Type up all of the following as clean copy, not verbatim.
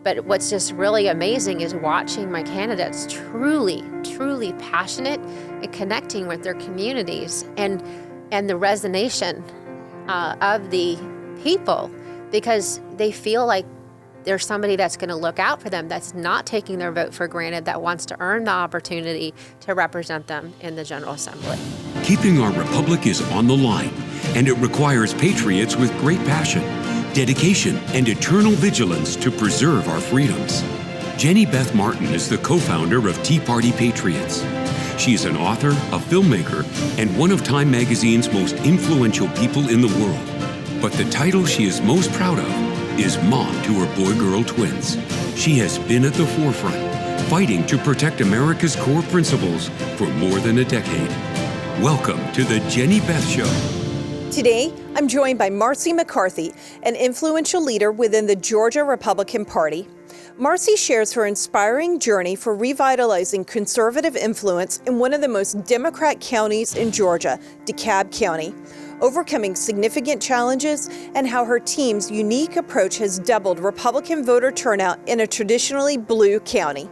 But what's just really amazing is watching my candidates truly, truly passionate and connecting with their communities and the resonation of the people, because they feel like there's somebody that's going to look out for them, that's not taking their vote for granted, that wants to earn the opportunity to represent them in the General Assembly. Keeping our republic is on the line, and it requires patriots with great passion, dedication, and eternal vigilance to preserve our freedoms. Jenny Beth Martin is the co-founder of Tea Party Patriots. She is an author, a filmmaker, and one of Time Magazine's most influential people in the world. But the title she is most proud of is mom to her boy-girl twins. She has been at the forefront, fighting to protect America's core principles for more than a decade. Welcome to the Jenny Beth Show. Today, I'm joined by Marci McCarthy, an influential leader within the Georgia Republican Party. Marci shares her inspiring journey for revitalizing conservative influence in one of the most Democrat counties in Georgia, DeKalb County, overcoming significant challenges, and how her team's unique approach has doubled Republican voter turnout in a traditionally blue county.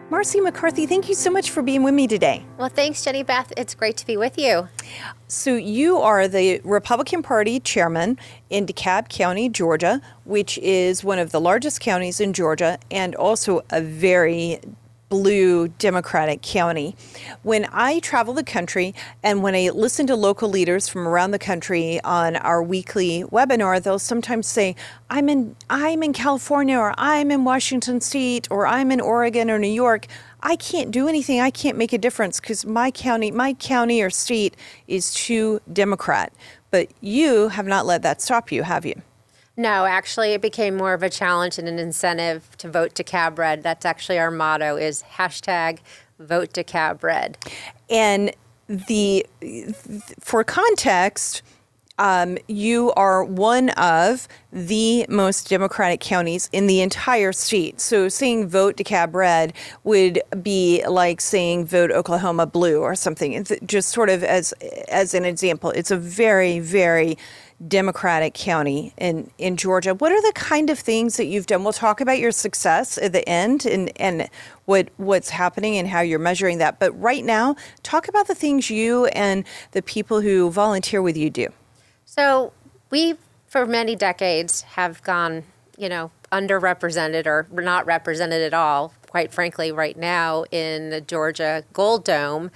Marci McCarthy, thank you so much for being with me today. Well, thanks, Jenny Beth. It's great to be with you. So you are the Republican Party chairman in DeKalb County, Georgia, which is one of the largest counties in Georgia and also a very blue Democratic county. When I travel the country and when I listen to local leaders from around the country on our weekly webinar, they'll sometimes say, I'm in California, or I'm in Washington State, or I'm in Oregon or New York. I can't do anything. I can't make a difference because my county or state is too Democrat. But you have not let that stop you, have you? No, actually, it became more of a challenge and an incentive to vote DeKalb Red. That's actually our motto, is hashtag vote DeKalb Red. And for context, you are one of the most Democratic counties in the entire state. So saying vote DeKalb Red would be like saying vote Oklahoma blue or something. It's just sort of as an example. It's a very, very Democratic county in Georgia. What are the kind of things that you've done? We'll talk about your success at the end and what's happening and how you're measuring that. But right now, talk about the things you and the people who volunteer with you do. So we, for many decades, have gone, underrepresented or not represented at all, quite frankly, right now in the Georgia Gold Dome.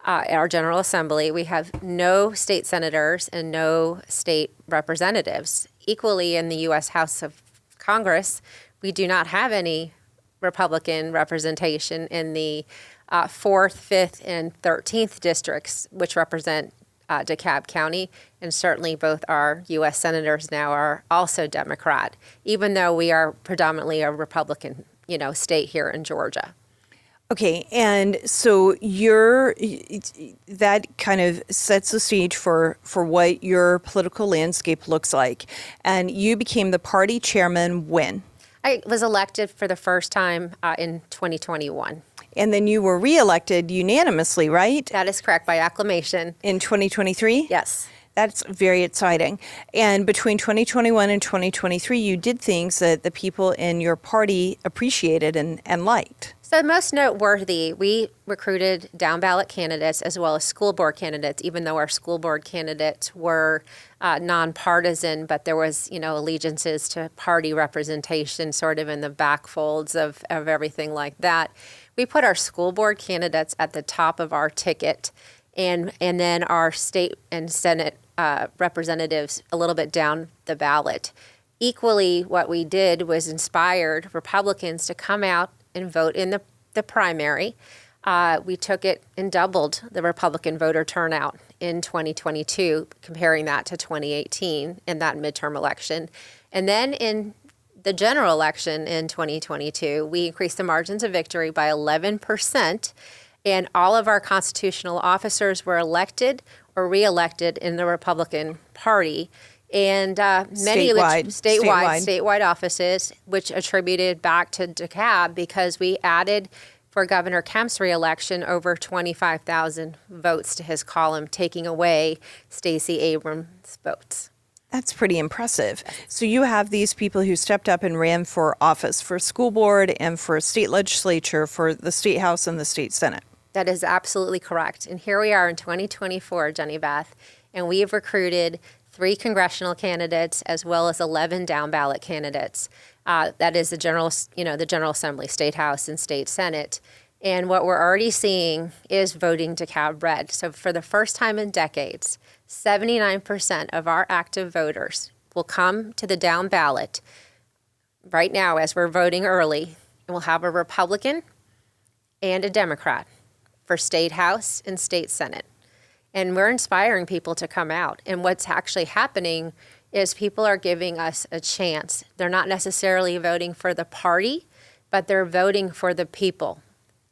Our General Assembly, we have no state senators and no state representatives. Equally, in the U.S. House of Congress, we do not have any Republican representation in the 4th, 5th, and 13th districts, which represent DeKalb County, and certainly both our U.S. senators now are also Democrat, even though we are predominantly a Republican, state here in Georgia. Okay, and so that kind of sets the stage for what your political landscape looks like. And you became the party chairman when? I was elected for the first time in 2021. And then you were reelected unanimously, right? That is correct, by acclamation. In 2023? Yes. That's very exciting. And between 2021 and 2023, you did things that the people in your party appreciated and liked. So most noteworthy, we recruited down-ballot candidates as well as school board candidates, even though our school board candidates were nonpartisan, but there was, allegiances to party representation sort of in the back folds of everything like that. We put our school board candidates at the top of our ticket, and then our state and Senate representatives a little bit down the ballot. Equally, what we did was inspired Republicans to come out and vote in the primary. We took it and doubled the Republican voter turnout in 2022, comparing that to 2018 in that midterm election. And then in the general election in 2022, we increased the margins of victory by 11%, and all of our constitutional officers were elected or reelected in the Republican Party. And many statewide offices, which attributed back to DeKalb because we added for Governor Kemp's reelection over 25,000 votes to his column, taking away Stacey Abrams' votes. That's pretty impressive. So you have these people who stepped up and ran for office, for school board and for state legislature, for the state house and the state senate. That is absolutely correct. And here we are in 2024, Jenny Beth, and we have recruited 3 congressional candidates as well as 11 down-ballot candidates. That is the General Assembly, State House, and State Senate. And what we're already seeing is voting DeKalb red. So for the first time in decades, 79% of our active voters will come to the down ballot right now as we're voting early, and we'll have a Republican and a Democrat for State House and State Senate. And we're inspiring people to come out. And what's actually happening is people are giving us a chance. They're not necessarily voting for the party, but they're voting for the people,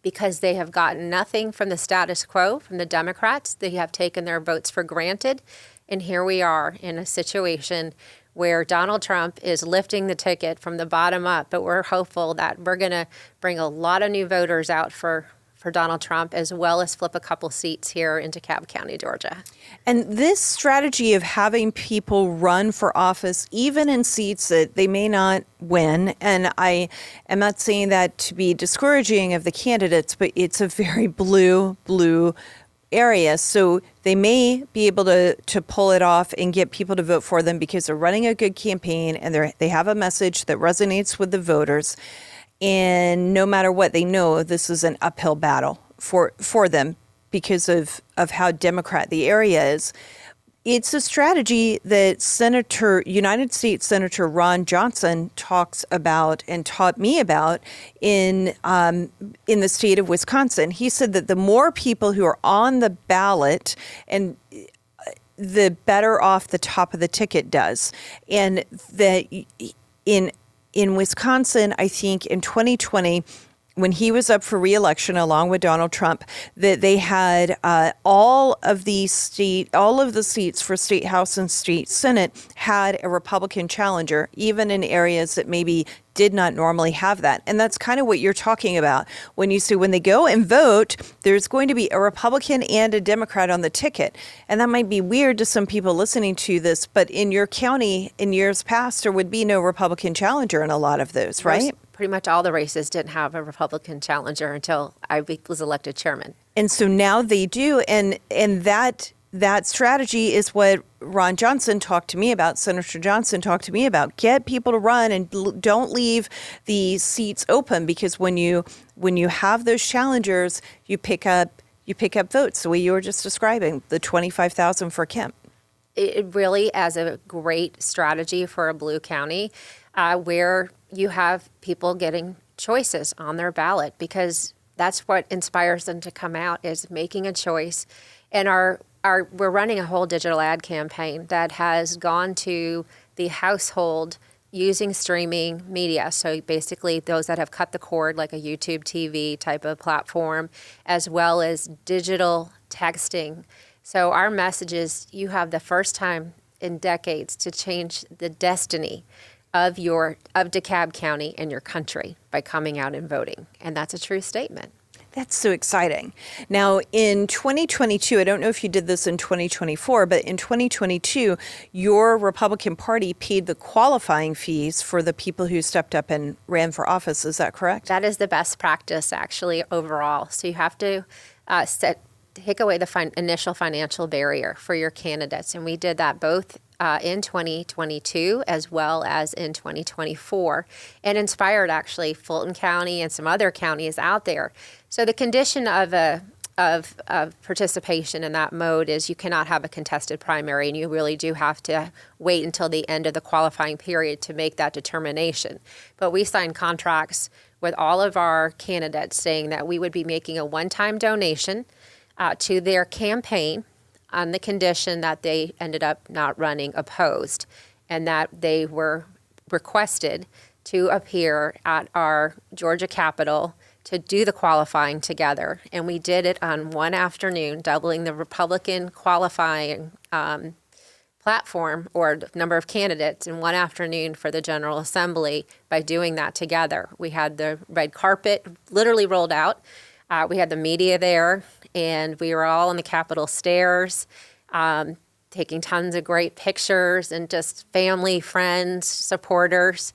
because they have gotten nothing from the status quo, from the Democrats. They have taken their votes for granted. And here we are in a situation where Donald Trump is lifting the ticket from the bottom up. But we're hopeful that we're going to bring a lot of new voters out for Donald Trump, as well as flip a couple seats here in DeKalb County, Georgia. And this strategy of having people run for office, even in seats that they may not win, and I am not saying that to be discouraging of the candidates, but it's a very blue area. So they may be able to pull it off and get people to vote for them because they're running a good campaign and they have a message that resonates with the voters. And no matter what, they know this is an uphill battle for them because of how Democrat the area is. It's a strategy that United States Senator Ron Johnson talks about and taught me about in the state of Wisconsin. He said that the more people who are on the ballot, and the better off the top of the ticket does. And that in Wisconsin, I think in 2020, when he was up for re-election along with Donald Trump, that they had all of the seats for State House and State Senate had a Republican challenger, even in areas that maybe did not normally have that. And that's kind of what you're talking about when you say when they go and vote, there's going to be a Republican and a Democrat on the ticket. And that might be weird to some people listening to this, but in your county in years past, there would be no Republican challenger in a lot of those, right? Pretty much all the races didn't have a Republican challenger until I was elected chairman. And so now they do. And that strategy is what Ron Johnson talked to me about, Senator Johnson talked to me about. Get people to run and don't leave the seats open, because when you have those challengers, you pick up votes, the way you were just describing, the 25,000 for Kemp. It really is a great strategy for a blue county where you have people getting choices on their ballot, because that's what inspires them to come out, is making a choice. And we're running a whole digital ad campaign that has gone to the household using streaming media. So basically those that have cut the cord, like a YouTube TV type of platform, as well as digital texting. So our message is you have the first time in decades to change the destiny of DeKalb County and your country by coming out and voting. And that's a true statement. That's so exciting. Now, in 2022, I don't know if you did this in 2024, but in 2022, your Republican Party paid the qualifying fees for the people who stepped up and ran for office. Is that correct? That is the best practice, actually, overall. So you have to take away the initial financial barrier for your candidates. And we did that both in 2022 as well as in 2024, and inspired actually Fulton County and some other counties out there. So the condition of participation in that mode is you cannot have a contested primary, and you really do have to wait until the end of the qualifying period to make that determination. But we signed contracts with all of our candidates saying that we would be making a one-time donation to their campaign on the condition that they ended up not running opposed, and that they were requested to appear at our Georgia Capitol to do the qualifying together. And we did it on one afternoon, doubling the Republican qualifying platform or number of candidates in one afternoon for the General Assembly by doing that together. We had the red carpet literally rolled out. We had the media there, and we were all on the Capitol stairs. taking tons of great pictures and just family, friends, supporters.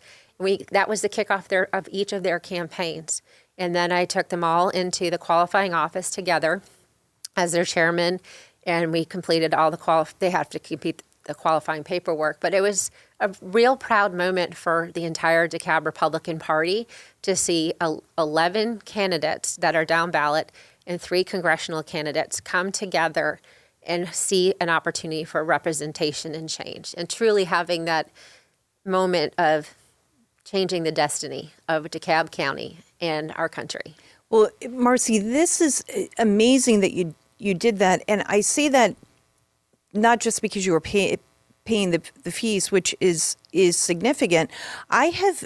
That was the kickoff of each of their campaigns. And then I took them all into the qualifying office together as their chairman, and we completed all they have to complete the qualifying paperwork. But it was a real proud moment for the entire DeKalb Republican Party to see 11 candidates that are down ballot and 3 congressional candidates come together and see an opportunity for representation and change, and truly having that moment of changing the destiny of DeKalb County and our country. Well, Marci, this is amazing that you did that, and I say that not just because you were paying the fees, which is significant. I have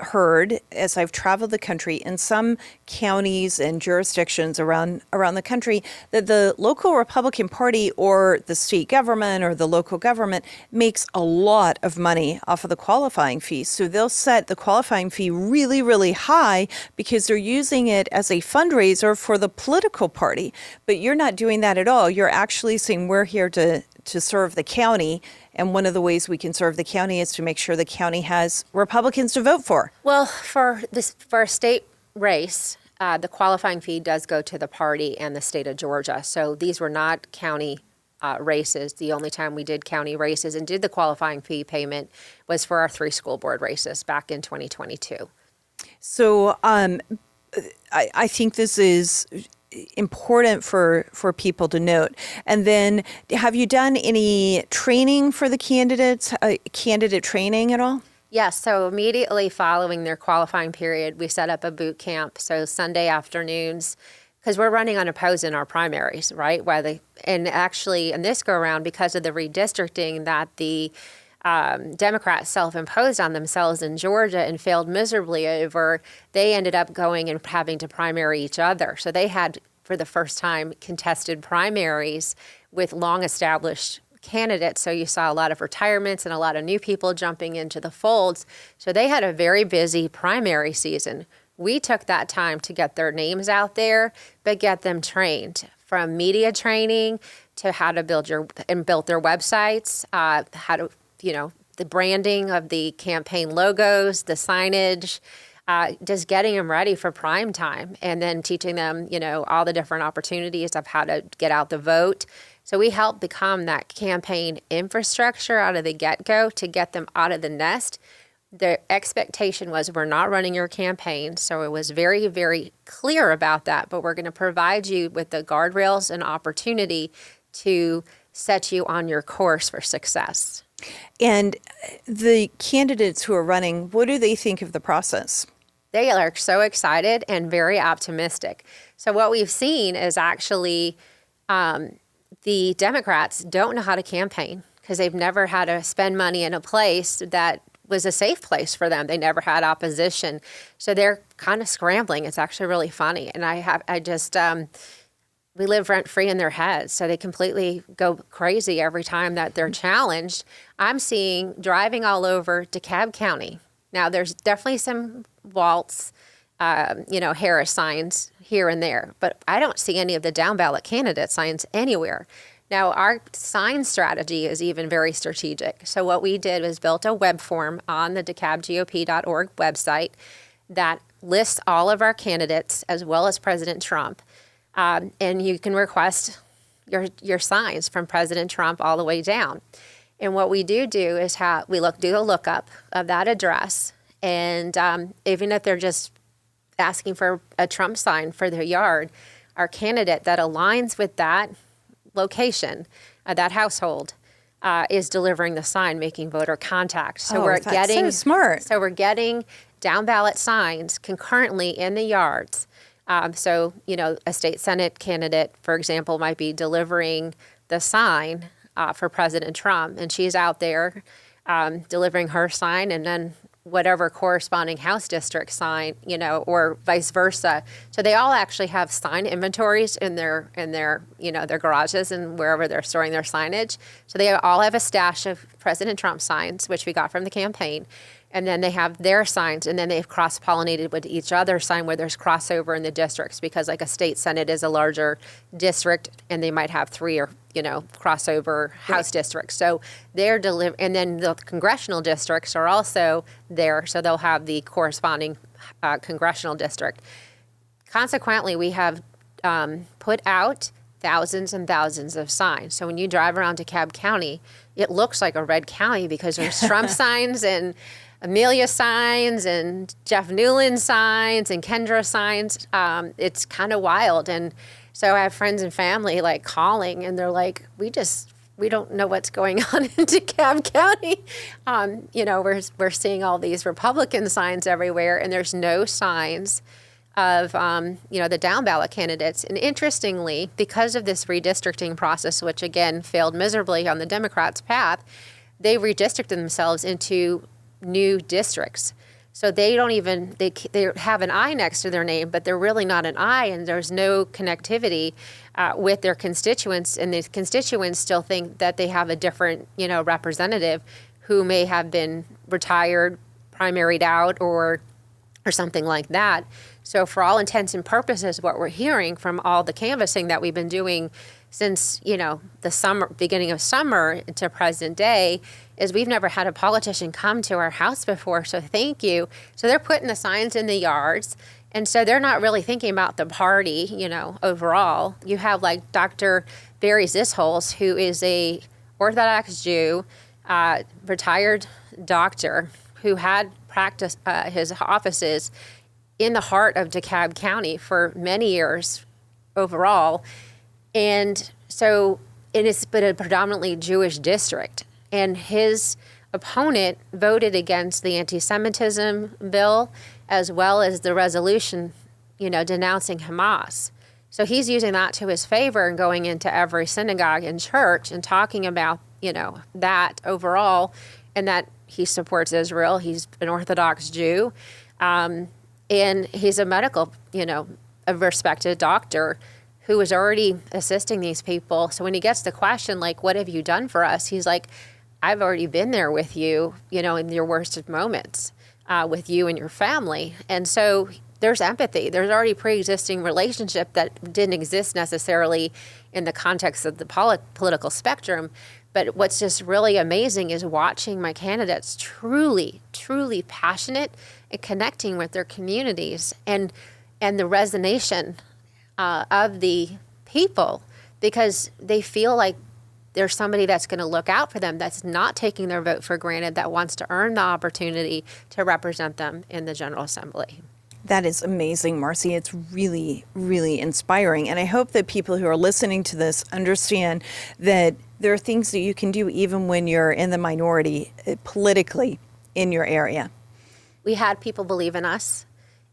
heard, as I've traveled the country, in some counties and jurisdictions around the country, that the local Republican Party or the state government or the local government makes a lot of money off of the qualifying fee. So they'll set the qualifying fee really, really high because they're using it as a fundraiser for the political party. But you're not doing that at all. You're actually saying we're here to serve the county, and one of the ways we can serve the county is to make sure the county has Republicans to vote for. Well, for a state race, the qualifying fee does go to the party and the state of Georgia. So these were not county races. The only time we did county races and did the qualifying fee payment was for our 3 school board races back in 2022. So I think this is important for people to note. And then, have you done any training for the candidates, candidate training at all? Yes, so immediately following their qualifying period, we set up a boot camp. So Sunday afternoons, because we're running unopposed in our primaries, right? And actually, in this go around, because of the redistricting that the Democrats self-imposed on themselves in Georgia and failed miserably over, they ended up going and having to primary each other. So they had, for the first time, contested primaries with long-established candidates. So you saw a lot of retirements and a lot of new people jumping into the folds. So they had a very busy primary season. We took that time to get their names out there, but get them trained, from media training to how to build their websites, how to the branding of the campaign logos, the signage, just getting them ready for prime time, and then teaching them, all the different opportunities of how to get out the vote. So we helped become that campaign infrastructure out of the get-go to get them out of the nest. The expectation was, we're not running your campaign, so it was very, very clear about that, but we're going to provide you with the guardrails and opportunity to set you on your course for success. And the candidates who are running, what do they think of the process? They are so excited and very optimistic. So what we've seen is actually the Democrats don't know how to campaign because they've never had to spend money in a place that was a safe place for them. They never had opposition. So they're kind of scrambling. It's actually really funny. And we live rent-free in their heads, so they completely go crazy every time that they're challenged. I'm seeing driving all over DeKalb County. Now, there's definitely some Waltz, Harris signs here and there, but I don't see any of the down-ballot candidate signs anywhere. Now, our sign strategy is even very strategic. So what we did was built a web form on the DeKalbGOP.org website that lists all of our candidates as well as President Trump. And you can request your signs from President Trump all the way down. And what we do is do a lookup of that address. And even if they're just asking for a Trump sign for their yard, our candidate that aligns with that location, that household, is delivering the sign, making voter contact. So that's so smart. So we're getting down ballot signs concurrently in the yards. So, a state Senate candidate, for example, might be delivering the sign for President Trump, and she's out there delivering her sign, and then whatever corresponding House district sign, or vice versa. So they all actually have sign inventories in their their garages and wherever they're storing their signage. So they all have a stash of President Trump signs, which we got from the campaign. And then they have their signs, and then they've cross-pollinated with each other's sign where there's crossover in the districts, because like a state senate is a larger district, and they might have 3 or, crossover house districts. So they're and then the congressional districts are also there, so they'll have the corresponding congressional district. Consequently, we have put out thousands and thousands of signs. So when you drive around DeKalb County, it looks like a red county because there's Trump signs and Amelia signs and Jeff Newland signs and Kendra signs. It's kind of wild. And so I have friends and family like calling, and they're like, we don't know what's going on in DeKalb County. We're seeing all these Republican signs everywhere, and there's no signs of, the down-ballot candidates. And interestingly, because of this redistricting process, which again failed miserably on the Democrats' path, they redistricted themselves into new districts. So they don't even, they have an I next to their name, but they're really not an I, and there's no connectivity with their constituents. And the constituents still think that they have a different, representative who may have been retired, primaried out, or something like that. So for all intents and purposes, what we're hearing from all the canvassing that we've been doing since, the beginning of summer to present day, is we've never had a politician come to our house before, so thank you. So they're putting the signs in the yards, and so they're not really thinking about the party, overall. You have like Dr. Barry Zisholz, who is a Orthodox Jew, retired doctor, who had practiced his offices in the heart of DeKalb County for many years overall. And so it's been a predominantly Jewish district. And his opponent voted against the anti-Semitism bill, as well as the resolution, denouncing Hamas. So he's using that to his favor and going into every synagogue and church and talking about, that overall, and that he supports Israel. He's an Orthodox Jew. And he's a medical, a respected doctor who was already assisting these people. So when he gets the question, like, what have you done for us? He's like, I've already been there with you, in your worst of moments, with you and your family. And so there's empathy. There's already pre-existing relationship that didn't exist necessarily in the context of the political spectrum. But what's just really amazing is watching my candidates truly, truly passionate and connecting with their communities, and the resonation of the people, because they feel like there's somebody that's going to look out for them, that's not taking their vote for granted, that wants to earn the opportunity to represent them in the General Assembly. That is amazing, Marci. It's really, really inspiring. And I hope that people who are listening to this understand that there are things that you can do even when you're in the minority politically in your area. We had people believe in us,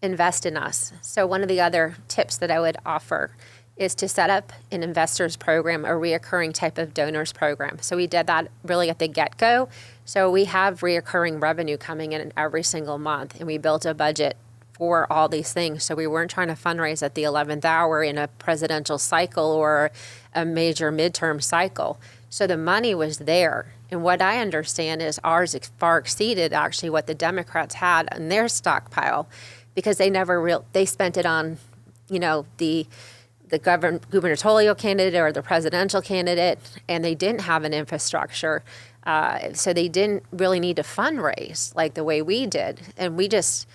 invest in us. So one of the other tips that I would offer is to set up an investors program, a reoccurring type of donors program. So we did that really at the get-go. So we have reoccurring revenue coming in every single month, and we built a budget for all these things. So we weren't trying to fundraise at the 11th hour in a presidential cycle or a major midterm cycle. So the money was there. And what I understand is ours far exceeded actually what the Democrats had in their stockpile, because they spent it on, the gubernatorial candidate or the presidential candidate, and they didn't have an infrastructure. So they didn't really need to fundraise like the way we did. And we just,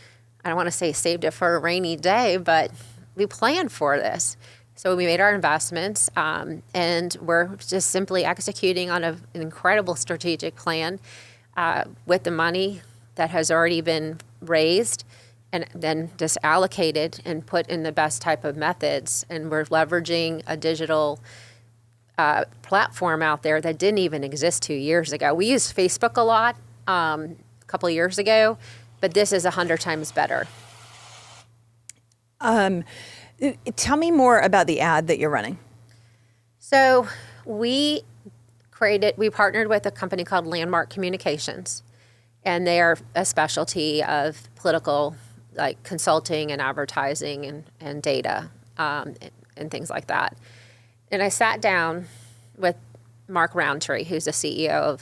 I don't want to say saved it for a rainy day, but we planned for this. So we made our investments, and we're just simply executing on an incredible strategic plan with the money that has already been raised and then just allocated and put in the best type of methods. And we're leveraging a digital platform out there that didn't even exist 2 years ago. We used Facebook a lot a couple of years ago, but this is 100 times better. Tell me more about the ad that you're running. So we partnered with a company called Landmark Communications, and they are a specialty of political consulting and advertising and data and things like that. And I sat down with Mark Roundtree, who's the CEO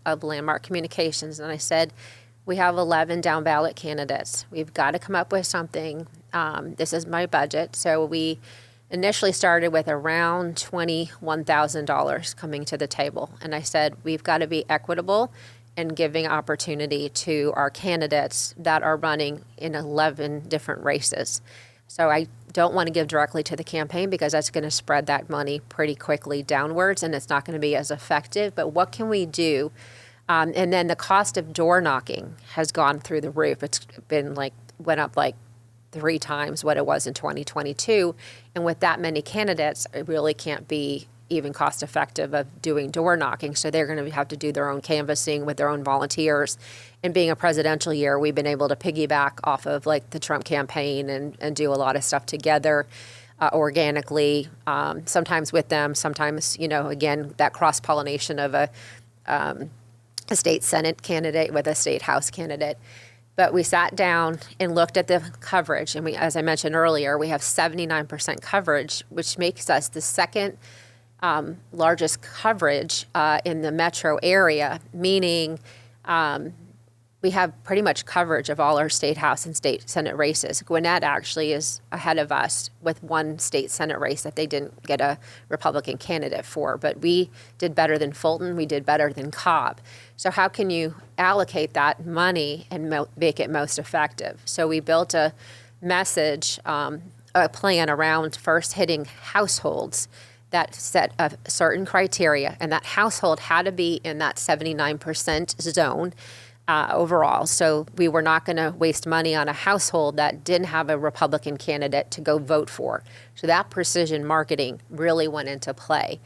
of Landmark Communications, and I said, We have 11 down ballot candidates. We've got to come up with something. This is my budget. So we initially started with around $21,000 coming to the table. And I said, we've got to be equitable and giving opportunity to our candidates that are running in 11 different races. So I don't want to give directly to the campaign because that's going to spread that money pretty quickly downwards and it's not going to be as effective. But what can we do? And then the cost of door knocking has gone through the roof. It's been went up 3 times what it was in 2022. And with that many candidates, it really can't be even cost effective of doing door knocking. So they're going to have to do their own canvassing with their own volunteers. And being a presidential year, we've been able to piggyback off of the Trump campaign and do a lot of stuff together organically, sometimes with them, sometimes, again, that cross-pollination of a state Senate candidate with a state House candidate. But we sat down and looked at the coverage. And as I mentioned earlier, we have 79% coverage, which makes us the second largest coverage in the metro area, meaning we have pretty much coverage of all our state House and state Senate races. Gwinnett actually is ahead of us with one state Senate race that they didn't get a Republican candidate for. But we did better than Fulton. We did better than Cobb. So how can you allocate that money and make it most effective? So we built a message, a plan around first hitting households that set a certain criteria, and that household had to be in that 79% zone overall. So we were not going to waste money on a household that didn't have a Republican candidate to go vote for. So that precision marketing really went into play.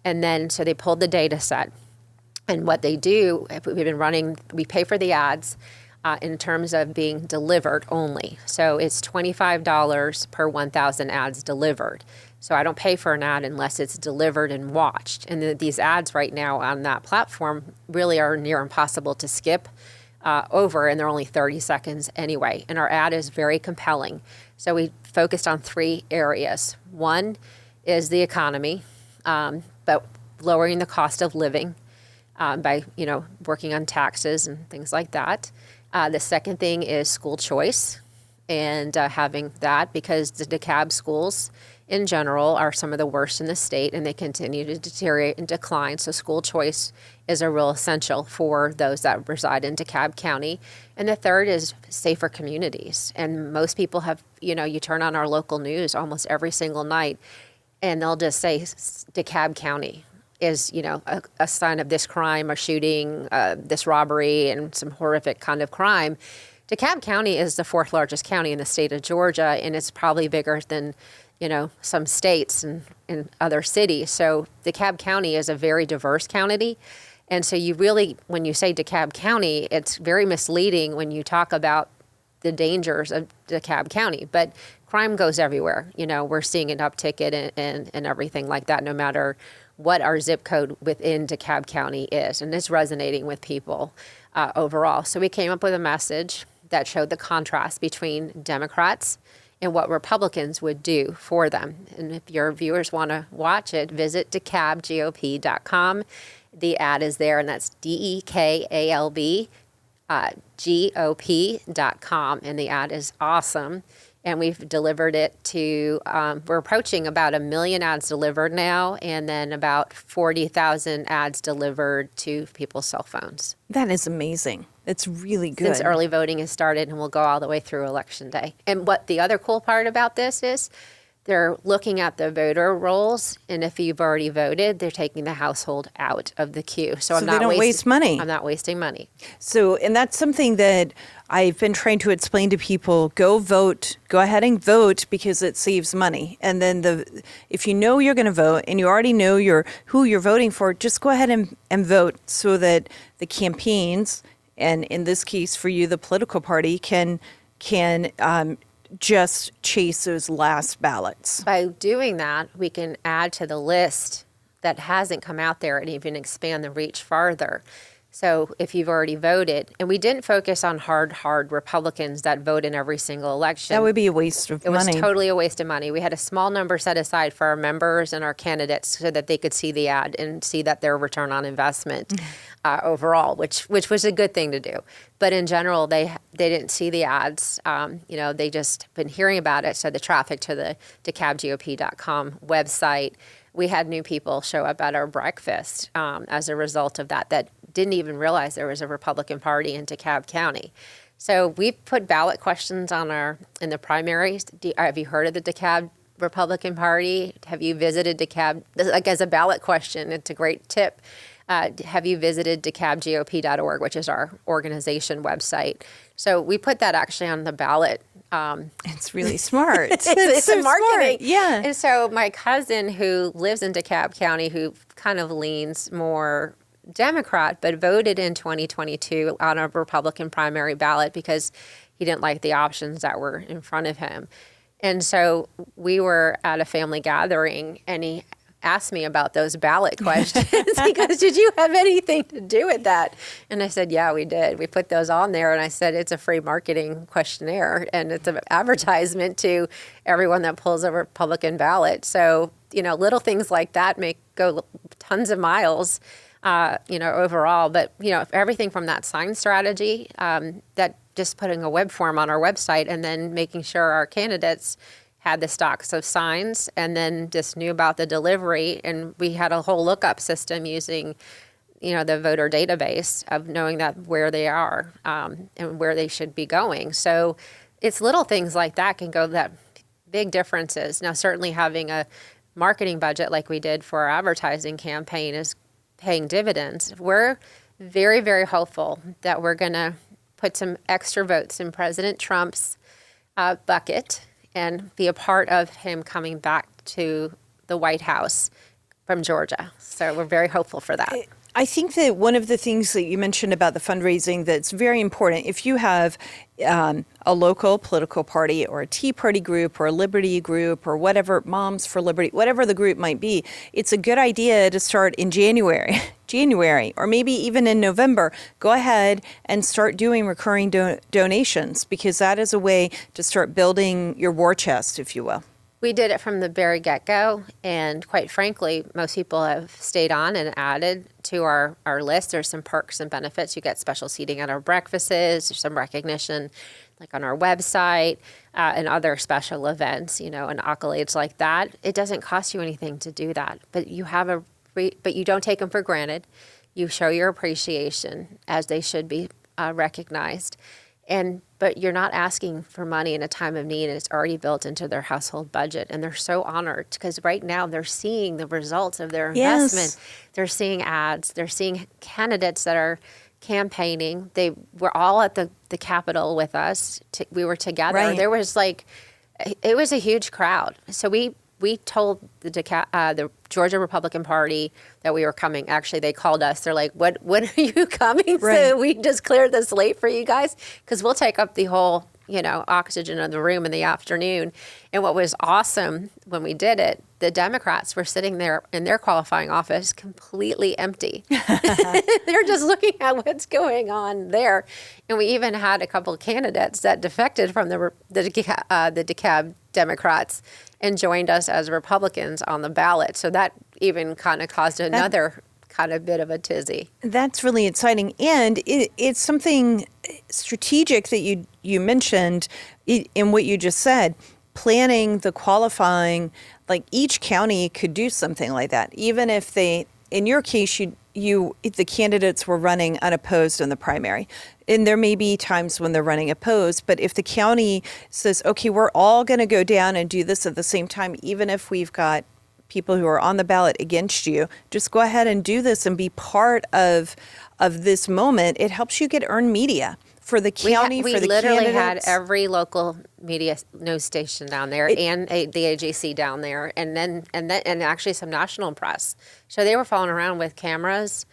And then, so they pulled the data set. And what they do, we've been running, we pay for the ads in terms of being delivered only. So it's $25 per 1,000 ads delivered. So I don't pay for an ad unless it's delivered and watched. And these ads right now on that platform really are near impossible to skip over, and they're only 30 seconds anyway. And our ad is very compelling. So we focused on 3 areas. One is the economy, but lowering the cost of living by working on taxes and things like that. The second thing is school choice, and having that because the DeKalb schools in general are some of the worst in the state, and they continue to deteriorate and decline. So school choice is a real essential for those that reside in DeKalb County. And the third is safer communities. And most people have, you turn on our local news almost every single night, and they'll just say DeKalb County is, a sign of this crime, a shooting, this robbery, and some horrific kind of crime. DeKalb County is the 4th largest county in the state of Georgia, and it's probably bigger than some states and other cities. So DeKalb County is a very diverse county. And so you really, when you say DeKalb County, it's very misleading when you talk about the dangers of DeKalb County. But crime goes everywhere. We're seeing an uptick in everything like that, no matter what our zip code within DeKalb County is. And it's resonating with people overall. So we came up with a message that showed the contrast between Democrats and what Republicans would do for them. And if your viewers want to watch it, visit DeKalbGOP.com. The ad is there, and that's DEKALB GOP.com. And the ad is awesome. And we've delivered it to, we're approaching about 1 million ads delivered now, and then about 40,000 ads delivered to people's cell phones. That is amazing. It's really good. Since early voting has started, and we'll go all the way through Election Day. And what the other cool part about this is, they're looking at the voter rolls, and if you've already voted, they're taking the household out of the queue. So they don't waste money. I'm not wasting money. So, and that's something that I've been trying to explain to people. Go vote. Go ahead and vote because it saves money. And then if you know you're going to vote and you already know who you're voting for, just go ahead and vote so that the campaigns, and in this case for you, the political party, can just chase those last ballots. By doing that, we can add to the list that hasn't come out there and even expand the reach farther. So if you've already voted, and we didn't focus on hard Republicans that vote in every single election. That would be a waste of money. It was totally a waste of money. We had a small number set aside for our members and our candidates so that they could see the ad and see that their return on investment overall, which was a good thing to do. But in general, they didn't see the ads. They just been hearing about it. So the traffic to the DeKalbGOP.com website, we had new people show up at our breakfast as a result of that didn't even realize there was a Republican Party in DeKalb County. So we put ballot questions in the primaries. Have you heard of the DeKalb Republican Party? Have you visited DeKalb? Like as a ballot question, it's a great tip. Have you visited DeKalbGOP.org, which is our organization website? So we put that actually on the ballot. It's really smart. It's so marketing. Smart. Yeah. And so my cousin who lives in DeKalb County, who kind of leans more Democrat, but voted in 2022 on a Republican primary ballot because he didn't like the options that were in front of him. And so we were at a family gathering, and he asked me about those ballot questions. He goes, "Did you have anything to do with that?" And I said, "Yeah, we did. We put those on there." And I said, "It's a free marketing questionnaire, and it's an advertisement to everyone that pulls a Republican ballot." So, little things like that go tons of miles, overall. But, everything from that sign strategy, that just putting a web form on our website and then making sure our candidates had the stocks of signs and then just knew about the delivery. And we had a whole lookup system using, the voter database of knowing that where they are and where they should be going. So it's little things like that can go that big differences. Now, certainly having a marketing budget like we did for our advertising campaign is paying dividends. We're very, very hopeful that we're going to put some extra votes in President Trump's bucket and be a part of him coming back to the White House from Georgia. So we're very hopeful for that. I think that one of the things that you mentioned about the fundraising that's very important, if you have a local political party or a Tea Party group or a Liberty group or whatever, Moms for Liberty, whatever the group might be, it's a good idea to start in January, or maybe even in November. Go ahead and start doing recurring donations, because that is a way to start building your war chest, if you will. We did it from the very get-go, and quite frankly, most people have stayed on and added to our list. There's some perks and benefits. You get special seating at our breakfasts, there's some recognition like on our website, and other special events, and accolades like that. It doesn't cost you anything to do that, but but you don't take them for granted. You show your appreciation as they should be recognized. But you're not asking for money in a time of need, and it's already built into their household budget. And they're so honored because right now they're seeing the results of their investment. Yes. They're seeing ads. They're seeing candidates that are campaigning. They were all at the Capitol with us. We were together. Right. There was it was a huge crowd. So we told the Georgia Republican Party that we were coming. Actually, they called us. They're like, "What are you coming?" Right. So we just cleared the slate for you guys because we'll take up the whole, oxygen in the room in the afternoon. And what was awesome when we did it, the Democrats were sitting there in their qualifying office completely empty. They're just looking at what's going on there. And we even had a couple of candidates that defected from the DeKalb Democrats and joined us as Republicans on the ballot. So that even kind of caused another kind of bit of a tizzy. That's really exciting. And it's something strategic that you mentioned in what you just said, planning the qualifying, like each county could do something like that. Even if in your case, the candidates were running unopposed in the primary. And there may be times when they're running opposed, but if the county says, okay, we're all going to go down and do this at the same time, even if we've got people who are on the ballot against you, just go ahead and do this and be part of this moment. It helps you get earned media for the county, for the candidates. We literally had every local media news station down there and the AJC down there, and actually some national press. So they were following around with cameras.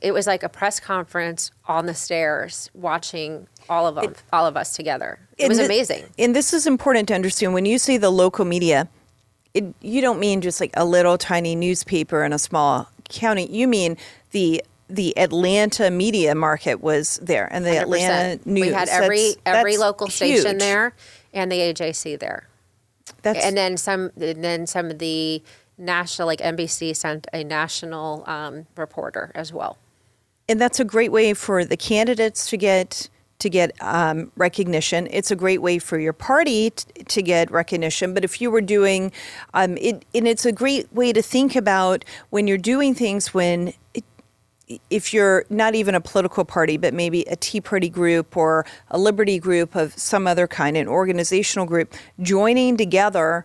It was like a press conference on the stairs, watching all of us together. It was amazing. And this is important to understand. When you say the local media, you don't mean just like a little tiny newspaper in a small county. You mean the the Atlanta media market was there, and the 100%. Atlanta news. We had every That's local station huge. there, and the AJC there. That's And then some of the national, like NBC sent a national reporter as well. and that's a great way for the candidates to get recognition. It's a great way for your party to get recognition. But if you were doing it, and it's a great way to think about when you're doing things if you're not even a political party, but maybe a Tea Party group or a Liberty group of some other kind, an organizational group, joining together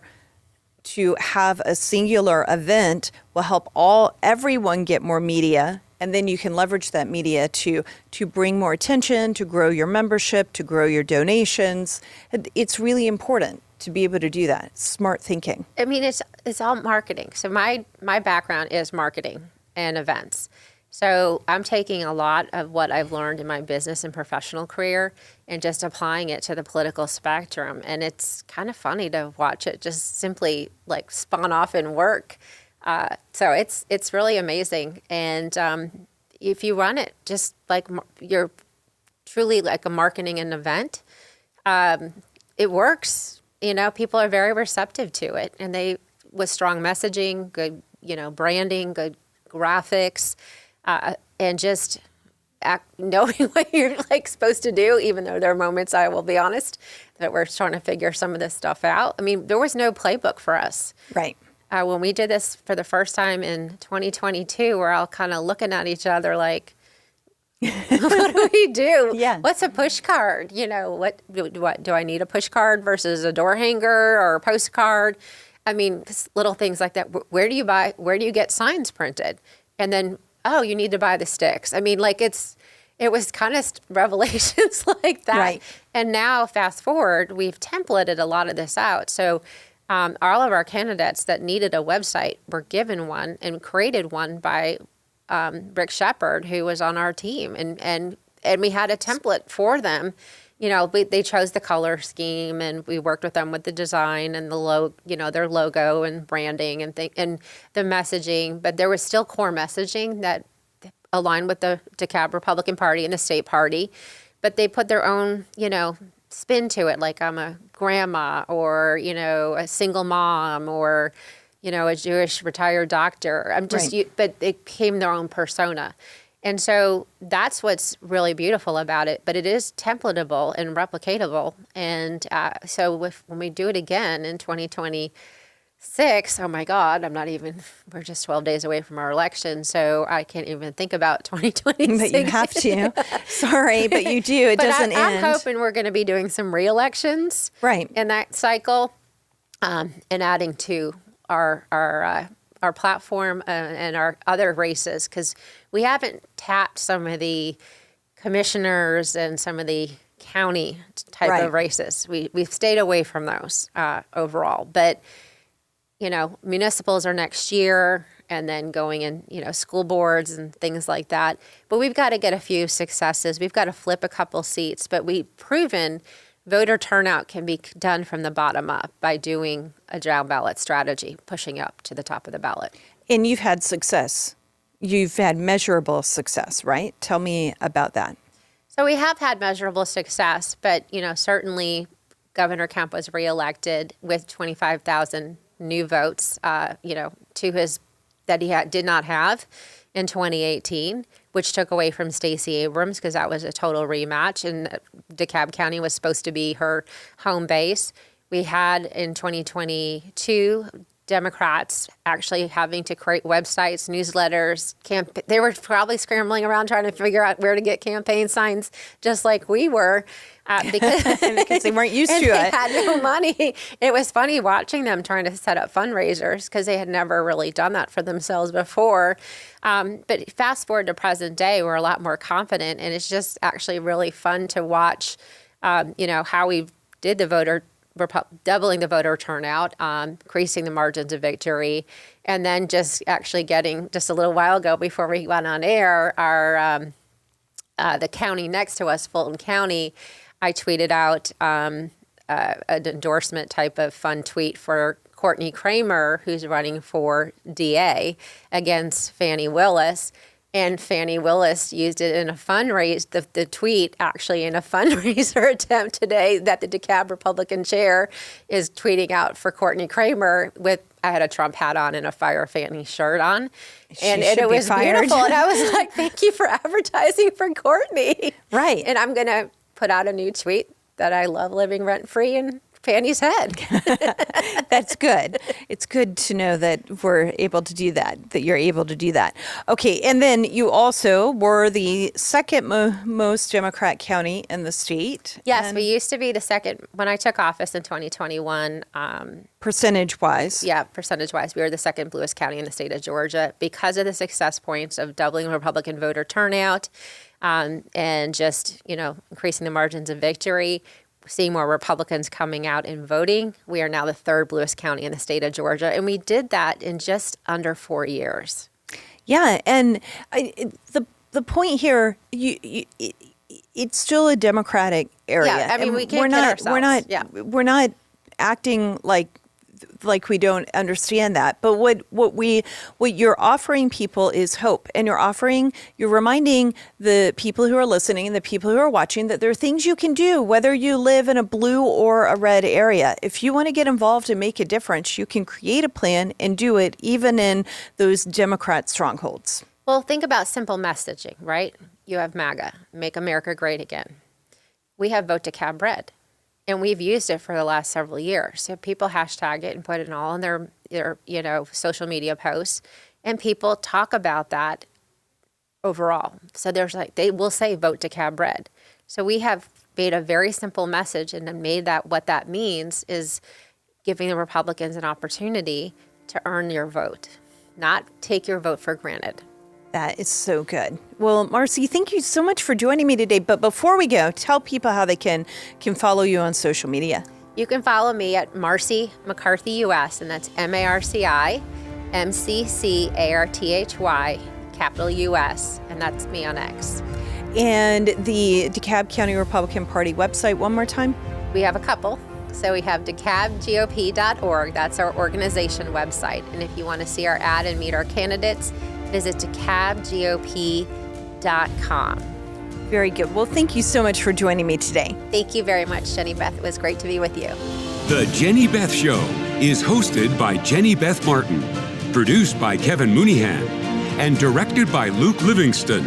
to have a singular event will help everyone get more media. And then you can leverage that media to bring more attention, to grow your membership, to grow your donations. It's really important to be able to do that. Smart thinking. I mean, it's all marketing. So my background is marketing and events. So I'm taking a lot of what I've learned in my business and professional career and just applying it to the political spectrum. And it's kind of funny to watch it just simply like spawn off and work. So it's really amazing. And if you run it just like you're truly like a marketing an event, it works. You know, people are very receptive to it, and with strong messaging, good, branding, good graphics, and just knowing what you're like supposed to do, even though there are moments, I will be honest, that we're trying to figure some of this stuff out. I mean, there was no playbook for us. Right. When we did this for the first time in 2022, we're all kind of looking at each other like, what do we do? Yeah. What's a push card? What do I need a push card versus a door hanger or a postcard? I mean, little things like that. Where do you get signs printed? And then, oh, you need to buy the sticks. I mean, like it was kind of revelations like that. Right. And now fast forward, we've templated a lot of this out. So all of our candidates that needed a website were given one and created one by Rick Shepard, who was on our team. And we had a template for them. They chose the color scheme, and we worked with them with the design and their logo and branding and the messaging. But there was still core messaging that aligned with the DeKalb Republican Party and the state party. But they put their own, spin to it, like I'm a grandma or, a single mom or, a Jewish retired doctor. But they became their own persona. And so that's what's really beautiful about it. But it is templatable and replicatable. And so when we do it again in 2026, oh my God, we're just 12 days away from our election. So I can't even think about 2026. But you have to. Sorry, but you do. It doesn't end. I'm hoping we're going to be doing some re-elections in that cycle and adding to our platform and our other races, because we haven't tapped some of the commissioners and some of the county type of races. We've stayed away from those overall. But, municipals are next year, and then going in, school boards and things like that. But we've got to get a few successes. We've got to flip a couple seats. But we've proven voter turnout can be done from the bottom up by doing a down-ballot strategy, pushing up to the top of the ballot. And you've had success. You've had measurable success, right? Tell me about that. So we have had measurable success, but, certainly Governor Kemp was reelected with 25,000 new votes, that he did not have in 2018, which took away from Stacey Abrams because that was a total rematch, and DeKalb County was supposed to be her home base. We had in 2022 Democrats actually having to create websites, newsletters, they were probably scrambling around trying to figure out where to get campaign signs, just like we were, because they weren't used to they it. had no money. It was funny watching them trying to set up fundraisers because they had never really done that for themselves before. But fast forward to present day, we're a lot more confident, and it's just actually really fun to watch, how we did the doubling the voter turnout, increasing the margins of victory, and then just actually getting, just a little while ago before we went on air, the county next to us, Fulton County, I tweeted out an endorsement type of fun tweet for Courtney Kramer, who's running for DA against Fannie Willis. And Fannie Willis used it in a the tweet actually in a fundraiser attempt today that the DeKalb Republican chair is tweeting out for Courtney Kramer I had a Trump hat on and a Fire Fannie shirt on. And it was beautiful. And I was like, thank you for advertising for Courtney. Right. And I'm going to put out a new tweet that I love living rent-free in Fannie's head. That's good. It's good to know that we're able to do that you're able to do that. Okay, and then you also were the second most Democrat county in the state. Yes, we used to be the second. When I took office in 2021, percentage-wise. Yeah, percentage-wise, we were the second bluest county in the state of Georgia because of the success points of doubling Republican voter turnout and just, increasing the margins of victory. Seeing more Republicans coming out and voting. We are now the third bluest county in the state of Georgia, and we did that in just under 4 years. Yeah, and the point here, it's still a Democratic area. Yeah, I mean, we can't kid ourselves. We're not acting like we don't understand that. But what you're offering people is hope, and you're reminding the people who are listening, the people who are watching, that there are things you can do, whether you live in a blue or a red area. If you want to get involved and make a difference, you can create a plan and do it even in those Democrat strongholds. Well, think about simple messaging, right? You have MAGA, Make America Great Again. We have Vote DeKalb Red. And we've used it for the last several years. So people hashtag it and put it all in their social media posts. And people talk about that overall. So they will say Vote DeKalb Red. So we have made a very simple message and then made that what that means is giving the Republicans an opportunity to earn your vote, not take your vote for granted. That is so good. Well, Marci, thank you so much for joining me today. But before we go, tell people how they can follow you on social media. You can follow me at Marci McCarthy US, and that's MarciMcCarthy, capital US, and that's me on X. And the DeKalb County Republican Party website, one more time? We have a couple. So we have DeKalbGOP.org. That's our organization website. And if you want to see our ad and meet our candidates, visit DeKalbGOP.com. Very good. Well, thank you so much for joining me today. Thank you very much, Jenny Beth. It was great to be with you. The Jenny Beth Show is hosted by Jenny Beth Martin, produced by Kevin Mooneyhan, and directed by Luke Livingston.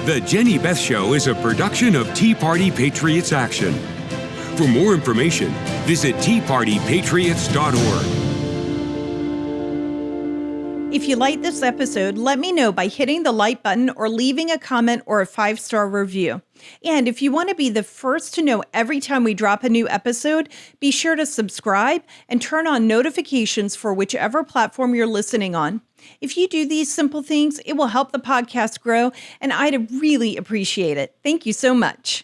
The Jenny Beth Show is a production of Tea Party Patriots Action. For more information, visit teapartypatriots.org. If you like this episode, let me know by hitting the like button or leaving a comment or a 5-star review. And if you want to be the first to know every time we drop a new episode, be sure to subscribe and turn on notifications for whichever platform you're listening on. If you do these simple things, it will help the podcast grow, and I'd really appreciate it. Thank you so much.